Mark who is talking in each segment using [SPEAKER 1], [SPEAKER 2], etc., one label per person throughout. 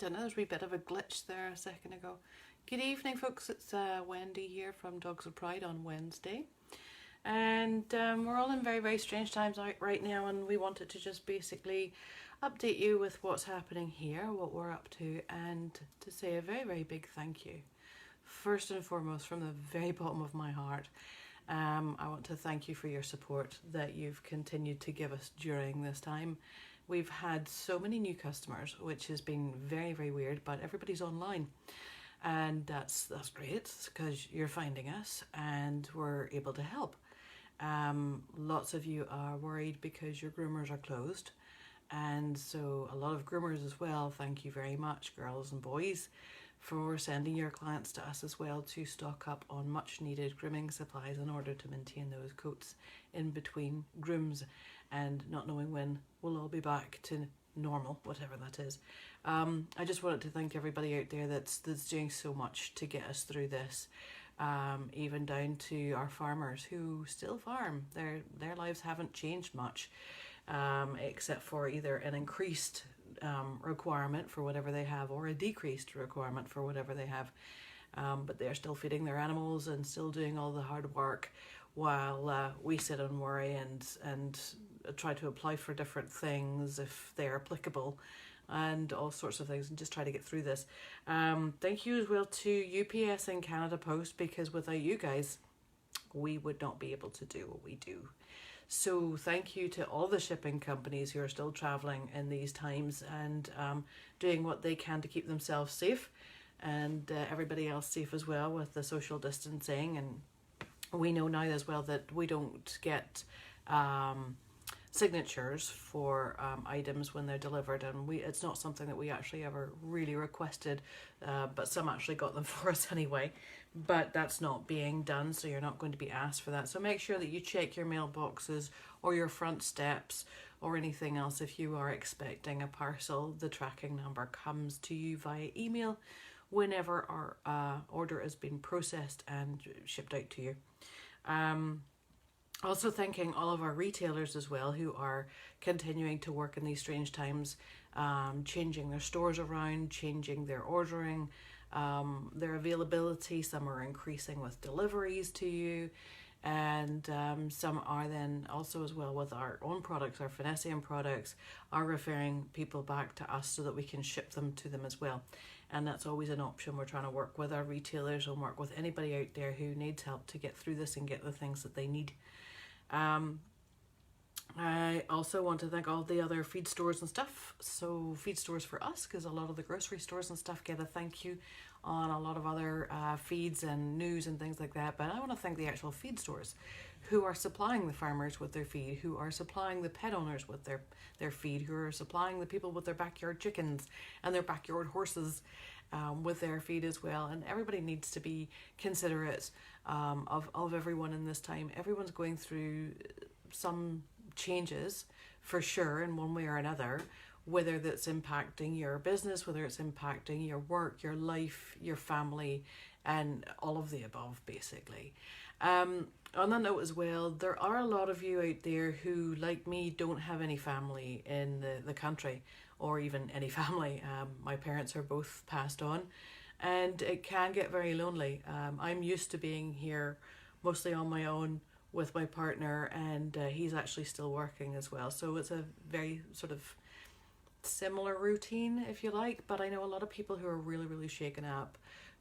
[SPEAKER 1] don't know, there's a wee bit of a glitch there a second ago. Good evening, folks. It's Wendy here from Dogs of Pride on Wednesday. And we're all in very, very strange times right now, and we wanted to just basically update you with what's happening here, what we're up to, and to say a very, very big thank you. First and foremost, from the very bottom of my heart, I want to thank you for your support that you've continued to give us during this time. We've had so many new customers, which has been very, very weird, but everybody's online. And that's great, because you're finding us and we're able to help. Lots of you are worried because your groomers are closed. And so a lot of groomers as well, thank you very much, girls and boys, for sending your clients to us as well to stock up on much needed grooming supplies in order to maintain those coats in between grooms and not knowing when we'll all be back to normal, whatever that is. I just wanted to thank everybody out there that's doing so much to get us through this, even down to our farmers who still farm. Their lives haven't changed much, except for either an increased requirement for whatever they have or a decreased requirement for whatever they have. But they're still feeding their animals and still doing all the hard work while we sit and worry and try to apply for different things if they're applicable and all sorts of things, and just try to get through this. Thank you as well to UPS and Canada Post, because without you guys we would not be able to do what we do. So thank you to all the shipping companies who are still traveling in these times and doing what they can to keep themselves safe, and everybody else safe as well with the social distancing. And we know now as well that we don't get signatures for items when they're delivered, and it's not something that we actually ever really requested, but some actually got them for us anyway. But that's not being done, so you're not going to be asked for that. So make sure that you check your mailboxes or your front steps or anything else if you are expecting a parcel. The tracking number comes to you via email whenever our order has been processed and shipped out to you. Also thanking all of our retailers as well who are continuing to work in these strange times, changing their stores around, changing their ordering, their availability. Some are increasing with deliveries to you, and some are then also as well with our own products, our Finessian products, are referring people back to us so that we can ship them to them as well. And that's always an option. We're trying to work with our retailers and work with anybody out there who needs help to get through this and get the things that they need. I also want to thank all the other feed stores and stuff. So feed stores for us, because a lot of the grocery stores and stuff get a thank you on a lot of other feeds and news and things like that. But I want to thank the actual feed stores who are supplying the farmers with their feed, who are supplying the pet owners with their feed, who are supplying the people with their backyard chickens and their backyard horses with their feed as well. And everybody needs to be considerate of everyone in this time. Everyone's going through some changes for sure in one way or another, whether that's impacting your business, whether it's impacting your work, your life, your family, and all of the above basically. On that note as well, there are a lot of you out there who, like me, don't have any family in the country, or even any family. My parents are both passed on, and it can get very lonely. I'm used to being here mostly on my own with my partner, and he's actually still working as well. So it's a very sort of similar routine, if you like. But I know a lot of people who are really, really shaken up,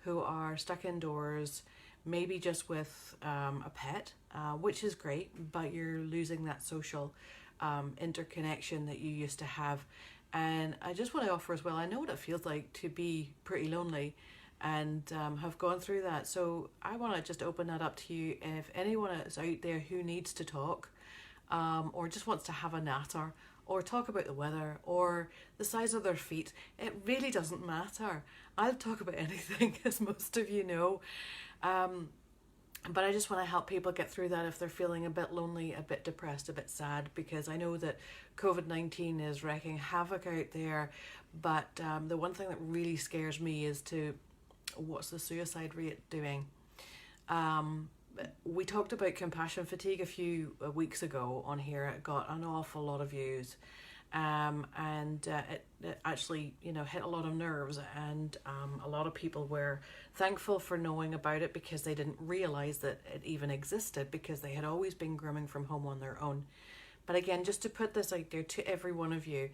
[SPEAKER 1] who are stuck indoors, maybe just with a pet, which is great, but you're losing that social interconnection that you used to have. And I just want to offer as well, I know what it feels like to be pretty lonely and have gone through that. So I want to just open that up to you. If anyone is out there who needs to talk, or just wants to have a natter, or talk about the weather, or the size of their feet, it really doesn't matter. I'll talk about anything, as most of you know. But I just want to help people get through that if they're feeling a bit lonely, a bit depressed, a bit sad, because I know that COVID-19 is wreaking havoc out there. But the one thing that really scares me is what's the suicide rate doing? We talked about compassion fatigue a few weeks ago on here. It got an awful lot of views. It actually, hit a lot of nerves, and a lot of people were thankful for knowing about it because they didn't realize that it even existed because they had always been grooming from home on their own. But again, just to put this out there to every one of you,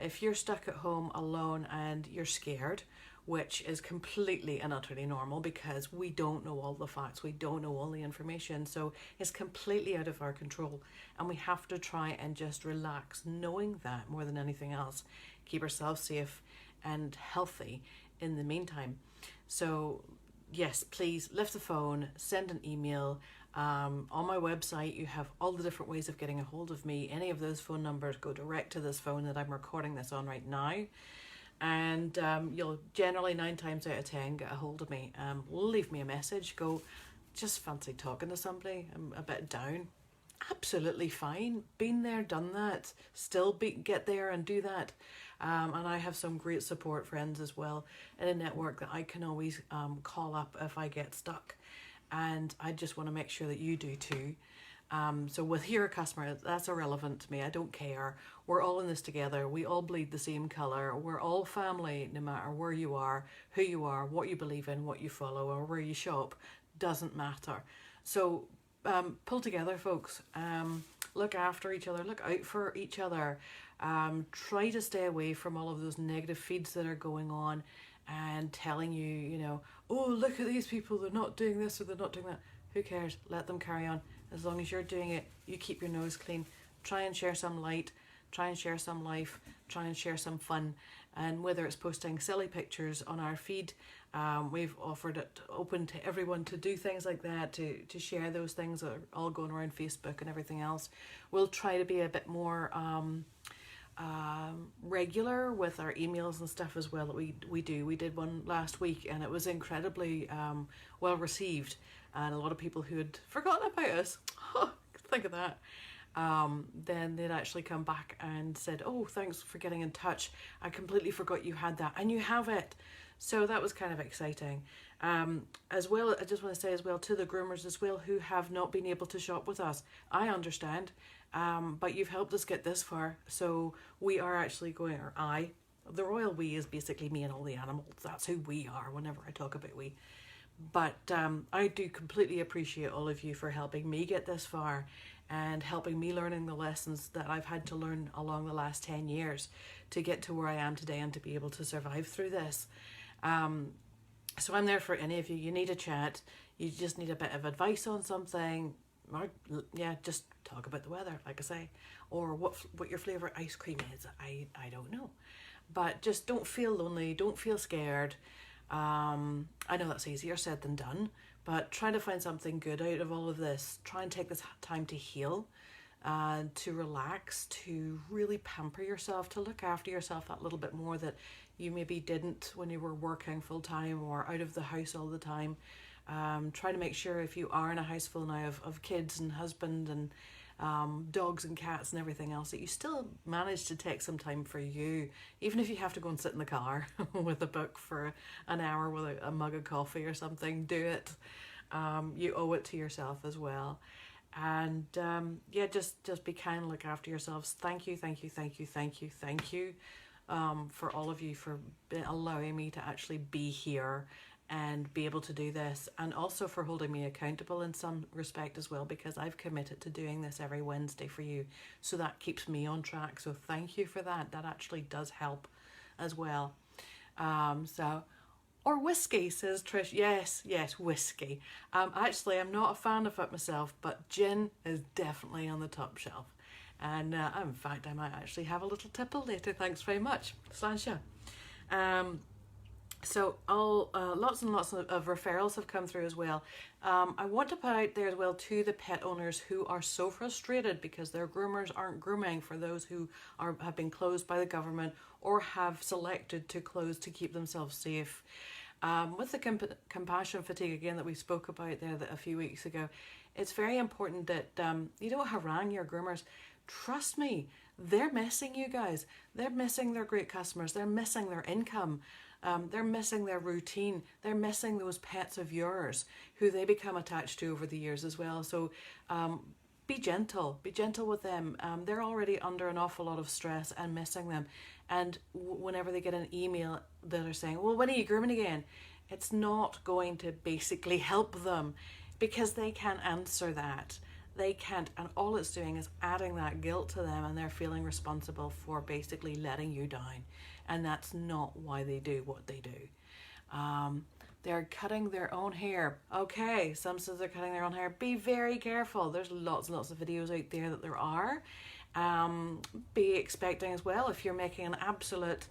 [SPEAKER 1] if you're stuck at home alone and you're scared, which is completely and utterly normal because we don't know all the facts, we don't know all the information, so it's completely out of our control, and we have to try and just relax, knowing that more than anything else, keep ourselves safe and healthy in the meantime. So yes, please lift the phone, send an email. On my website, you have all the different ways of getting a hold of me. Any of those phone numbers go direct to this phone that I'm recording this on right now. And you'll generally 9 times out of 10 get a hold of me. Leave me a message, go, just fancy talking to somebody, I'm a bit down. Absolutely fine. Been there, done that. Still get there and do that. And I have some great support friends as well in a network that I can always call up if I get stuck. And I just want to make sure that you do too. So with your customer, that's irrelevant to me. I don't care. We're all in this together. We all bleed the same colour. We're all family, no matter where you are, who you are, what you believe in, what you follow, or where you shop. Doesn't matter. So pull together, folks. Look after each other. Look out for each other. Try to stay away from all of those negative feeds that are going on and telling you, oh, look at these people. They're not doing this or they're not doing that. Who cares? Let them carry on. As long as you're doing it, you keep your nose clean. Try and share some light. Try and share some life. Try and share some fun. And whether it's posting silly pictures on our feed, we've offered it open to everyone to do things like that, to share those things that are all going around Facebook and everything else. We'll try to be a bit more regular with our emails and stuff as well that we do. We did one last week and it was incredibly well received, and a lot of people who had forgotten about us, think of that, then they'd actually come back and said, oh, thanks for getting in touch, I completely forgot you had that, and you have it. So that was kind of exciting. As well, I just want to say as well to the groomers as well who have not been able to shop with us, I understand, but you've helped us get this far. So we are actually going, or the royal we is basically me and all the animals. That's who we are whenever I talk about we. But I do completely appreciate all of you for helping me get this far and helping me learning the lessons that I've had to learn along the last 10 years to get to where I am today and to be able to survive through this. So I'm there for any of you. You need a chat, you just need a bit of advice on something, or just talk about the weather, like I say, or what your favourite ice cream is. I don't know. But just don't feel lonely, don't feel scared. I know that's easier said than done, but try to find something good out of all of this. Try and take this time to heal, to relax, to really pamper yourself, to look after yourself that little bit more that you maybe didn't when you were working full time or out of the house all the time. Try to make sure if you are in a house full now of kids and husband and dogs and cats and everything else, that you still manage to take some time for you, even if you have to go and sit in the car with a book for an hour with a mug of coffee or something. Do it. You owe it to yourself as well. And just be kind, look after yourselves. Thank you for all of you for allowing me to actually be here and be able to do this, and also for holding me accountable in some respect as well, because I've committed to doing this every Wednesday for you, so that keeps me on track. So thank you for that. That actually does help as well. Or whiskey, says Trish. Yes, whiskey. Actually, I'm not a fan of it myself, but gin is definitely on the top shelf. And in fact, I might actually have a little tipple later. Thanks very much, Slansha. So lots and lots of referrals have come through as well. I want to put out there as well to the pet owners who are so frustrated because their groomers aren't grooming, for those who have been closed by the government or have selected to close to keep themselves safe. With the compassion fatigue again that we spoke about there a few weeks ago, it's very important that you don't harangue your groomers. Trust me, they're missing you guys. They're missing their great customers. They're missing their income. They're missing their routine. They're missing those pets of yours who they become attached to over the years as well. So be gentle. Be gentle with them. They're already under an awful lot of stress and missing them. And whenever they get an email that are saying, well, when are you grooming again? It's not going to basically help them because they can't answer that. They can't. And all it's doing is adding that guilt to them, and they're feeling responsible for basically letting you down. And that's not why they do what they do. They're cutting their own hair. Okay, some says they're cutting their own hair. Be very careful. There's lots and lots of videos out there that there are. Be expecting as well, if you're making an absolute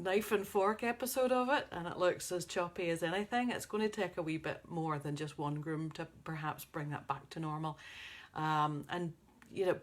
[SPEAKER 1] knife and fork episode of it and it looks as choppy as anything, it's going to take a wee bit more than just one groom to perhaps bring that back to normal. And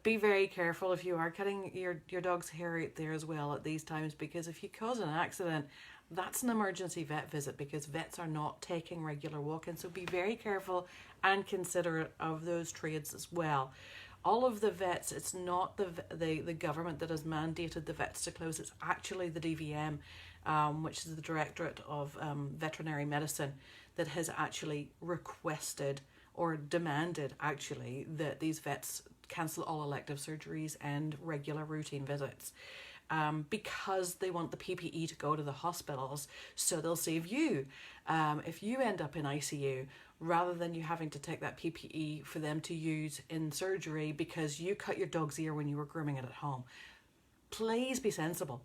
[SPEAKER 1] be very careful if you are cutting your dog's hair out there as well at these times, because if you cause an accident, that's an emergency vet visit, because vets are not taking regular walk-ins. So be very careful and considerate of those trades as well. All of the vets, it's not the government that has mandated the vets to close. It's actually the DVM, which is the Directorate of Veterinary Medicine, that has actually requested or demanded actually that these vets cancel all elective surgeries and regular routine visits. Because they want the PPE to go to the hospitals, so they'll save you. If you end up in ICU, rather than you having to take that PPE for them to use in surgery because you cut your dog's ear when you were grooming it at home. Please be sensible.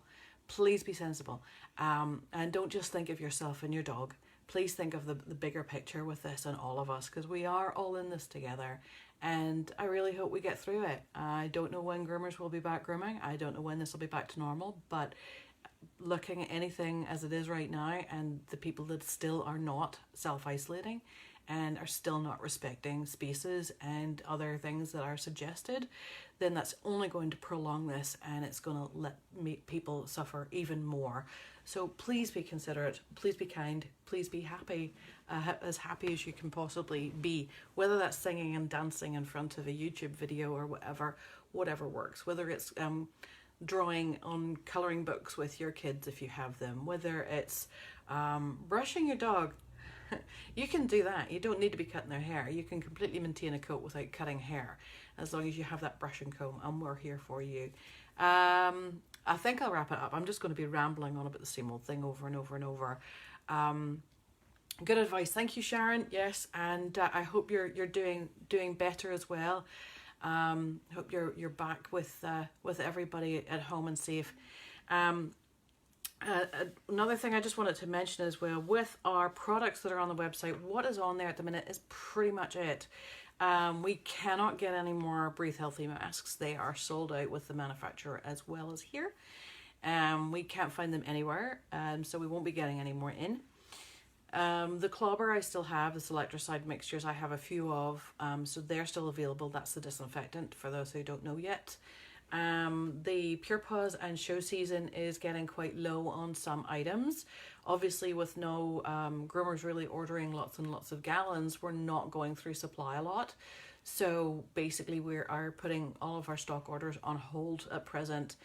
[SPEAKER 1] Please be sensible. And don't just think of yourself and your dog. Please think of the bigger picture with this and all of us, because we are all in this together. And I really hope we get through it. I don't know when groomers will be back grooming. I don't know when this will be back to normal, but looking at anything as it is right now, and the people that still are not self-isolating and are still not respecting spaces and other things that are suggested, then that's only going to prolong this, and it's going to make people suffer even more. So please be considerate, please be kind, please be happy, as happy as you can possibly be, whether that's singing and dancing in front of a YouTube video or whatever works, whether it's drawing on colouring books with your kids if you have them, whether it's brushing your dog. You can do that. You don't need to be cutting their hair. You can completely maintain a coat without cutting hair, as long as you have that brush and comb, and we're here for you. I think I'll wrap it up. I'm just going to be rambling on about the same old thing over and over and over. Good advice. Thank you, Sharon. Yes, and I hope you're doing better as well. Hope you're back with everybody at home and safe. Another thing I just wanted to mention as well, with our products that are on the website, what is on there at the minute is pretty much it. We cannot get any more Breathe Healthy masks. They are sold out with the manufacturer as well as here. We can't find them anywhere, so we won't be getting any more in. The Clobber I still have, the Selectricide mixtures I have a few of, so they're still available. That's the disinfectant for those who don't know yet. The Pure Paws and Show Season is getting quite low on some items. Obviously, with no groomers really ordering lots and lots of gallons, we're not going through supply a lot. So basically we are putting all of our stock orders on hold at present.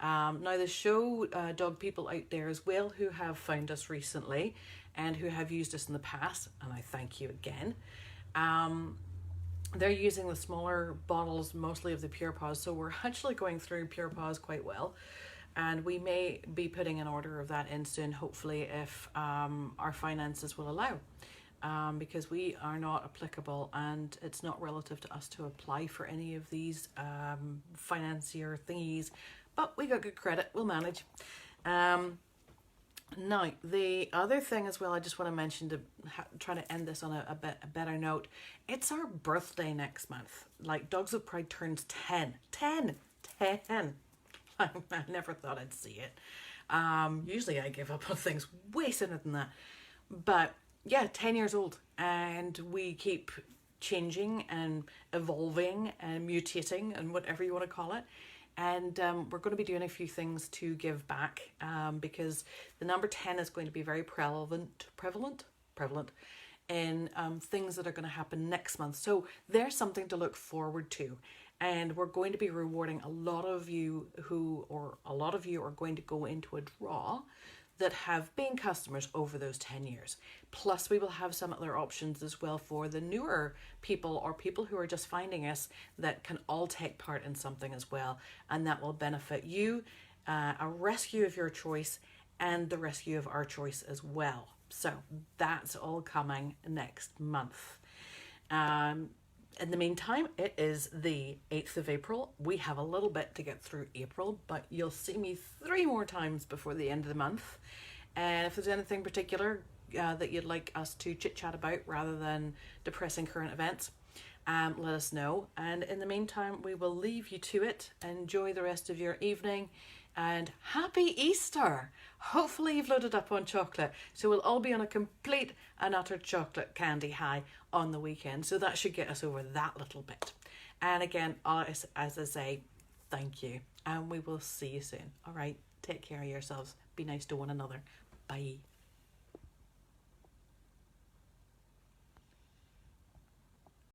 [SPEAKER 1] Now the show dog people out there as well who have found us recently and who have used us in the past, and I thank you again. They're using the smaller bottles, mostly of the Pure Paws, so we're actually going through Pure Paws quite well. And we may be putting an order of that in soon, hopefully, if our finances will allow. Because we are not applicable, and it's not relative to us to apply for any of these financier thingies. But we got good credit, we'll manage. Now, the other thing as well, I just want to mention to try to end this on a better note. It's our birthday next month. Like, Dogs of Pride turns 10. 10! I never thought I'd see it. Usually I give up on things way sooner than that. But yeah, 10 years old. And we keep changing and evolving and mutating and whatever you want to call it. And we're going to be doing a few things to give back because the number 10 is going to be very prevalent in things that are going to happen next month. So there's something to look forward to. And we're going to be rewarding a lot of you are going to go into a draw that have been customers over those 10 years. Plus, we will have some other options as well for the newer people or people who are just finding us that can all take part in something as well. And that will benefit you, a rescue of your choice and the rescue of our choice as well. So that's all coming next month. In the meantime, it is the 8th of April. We have a little bit to get through April, but you'll see me 3 more times before the end of the month. And if there's anything particular that you'd like us to chit-chat about rather than depressing current events, let us know. And in the meantime, we will leave you to it. Enjoy the rest of your evening. And happy Easter! Hopefully you've loaded up on chocolate. So we'll all be on a complete and utter chocolate candy high on the weekend. So that should get us over that little bit. And again, as I say, thank you. And we will see you soon. All right, take care of yourselves. Be nice to one another. Bye.